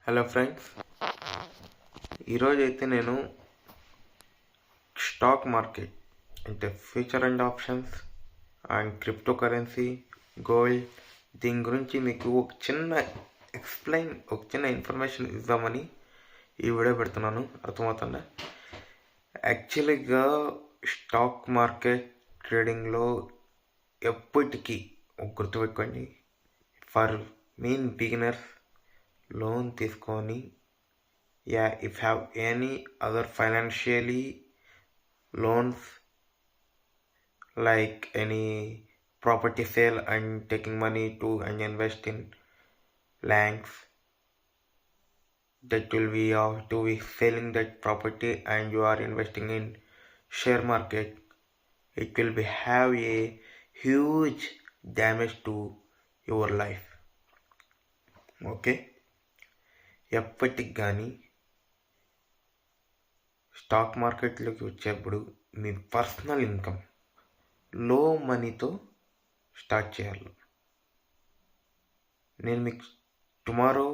Hello friends, ఈరోజు అయితే నేను స్టాక్ మార్కెట్ అంటే future and options and crypto currency, gold, దీని గురించి మీకు ఒక చిన్న ఇన్ఫర్మేషన్ ఇద్దామని ఈ వీడియో పెడుతున్నాను. అర్థమవుతుందా? యాక్చువల్గా స్టాక్ మార్కెట్ ట్రేడింగ్లో ఎప్పటికీ గుర్తుపెట్టుకోండి, ఫర్ మెయిన్ బిగినర్స్ లోన్ తీసుకొని if have any other financially loans like any property sale and taking money to and invest in lands, that will be to be selling that property and you are investing in share market, it will be have a huge damage to your life. Okay, ఎప్పటికి కానీ stock మార్కెట్లోకి వచ్చేప్పుడు మీ personal income లో మనీతో start చేయాలి. నేను మీకు tomorrow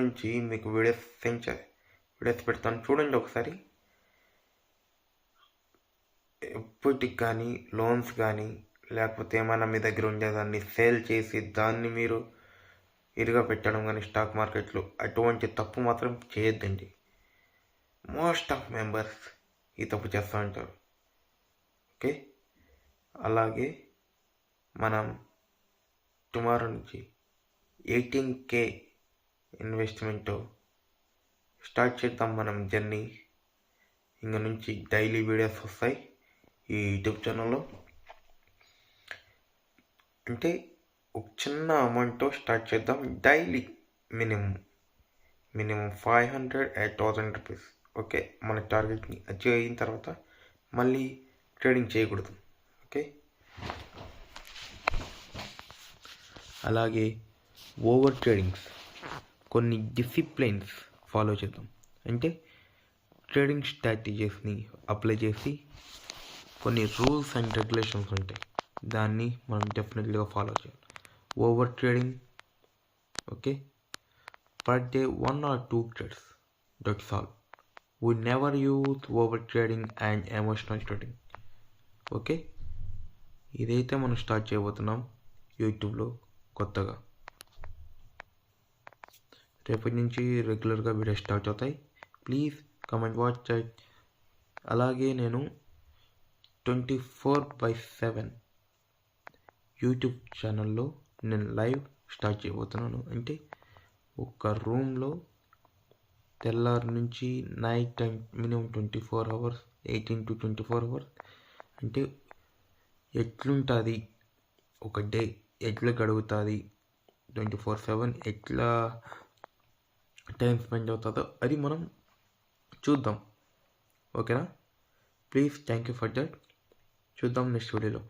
నుంచి మీకు వీడియోస్ పెడతాను, చూడండి ఒకసారి. ఎప్పటికి కానీ లోన్స్ కానీ లేకపోతే ఏమైనా మీ దగ్గర ఉండేదాన్ని సేల్ చేసి దాన్ని మీరు ఇరుగా పెట్టడం కానీ స్టాక్ మార్కెట్లో అటువంటి తప్పు మాత్రం చేయొద్దండి. మోస్ట్ ఆఫ్ మెంబర్స్ ఈ తప్పు చేస్తూ ఉంటారు. ఓకే, అలాగే మనం టుమారో నుంచి 18K ఇన్వెస్ట్మెంట్ స్టార్ట్ చేద్దాం మనం జర్నీ. ఇంక నుంచి డైలీ వీడియోస్ వస్తాయి ఈ యూట్యూబ్ ఛానల్లో. అంటే ఒక చిన్న అమౌంట్తో స్టార్ట్ చేద్దాం. Daily minimum 500-1000 rupees. ఓకే, మన టార్గెట్ని అచీవ్ అయిన తర్వాత మళ్ళీ ట్రేడింగ్ చేయకూడదు. ఓకే, అలాగే ఓవర్ ట్రేడింగ్స్ కొన్ని డిసిప్లైన్స్ ఫాలో చేద్దాం. అంటే ట్రేడింగ్ స్ట్రాటజీస్ని అప్లై చేసి కొన్ని రూల్స్ అండ్ రెగ్యులేషన్స్ ఉంటాయి, దాన్ని మనం డెఫినెట్లీగా ఫాలో చేయాలి. Over trading, okay, per day 1 or 2 trades, that's all. We never use over trading and emotional trading. Okay, ఇదైతే మనం స్టార్ట్ చేయబోతున్నాం యూట్యూబ్లో కొత్తగా. రేపటి నుంచి రెగ్యులర్గా వీడియో స్టార్ట్ అవుతాయి. Please comment watch that. అలాగే నేను 24/7 యూట్యూబ్ ఛానల్లో నేను లైవ్ స్టార్ట్ చేయబోతున్నాను. అంటే ఒక రూమ్లో తెల్లారి నుంచి night time minimum 24 hours, 18 to 24 hours. అంటే ఎట్లుంటుంది ఒక డే, ఎట్లా గడుగుతుంది 24/7, ఎట్లా టైం స్పెండ్ అవుతుందో అది మనం చూద్దాం. ఓకేనా? Please thank you for that. చూద్దాం నెక్స్ట్ వీడియోలో.